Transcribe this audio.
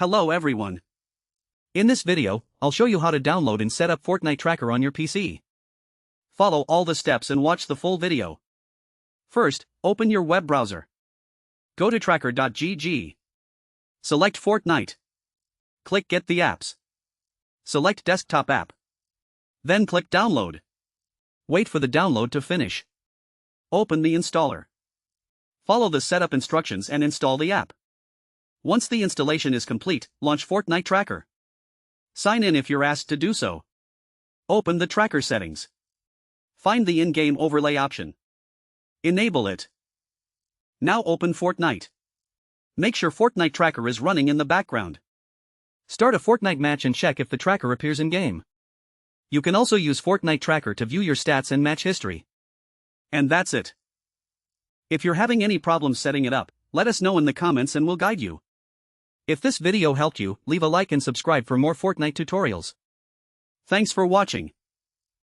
Hello everyone. In this video, I'll show you how to download and set up Fortnite Tracker on your PC. Follow all the steps and watch the full video. First, open your web browser. Go to tracker.gg. Select Fortnite. Click Get the Apps. Select Desktop App. Then click Download. Wait for the download to finish. Open the installer. Follow the setup instructions and install the app. Once the installation is complete, launch Fortnite Tracker. Sign in if you're asked to do so. Open the tracker settings. Find the in-game overlay option. Enable it. Now open Fortnite. Make sure Fortnite Tracker is running in the background. Start a Fortnite match and check if the tracker appears in-game. You can also use Fortnite Tracker to view your stats and match history. And that's it. If you're having any problems setting it up, let us know in the comments and we'll guide you. If this video helped you, leave a like and subscribe for more Fortnite tutorials. Thanks for watching.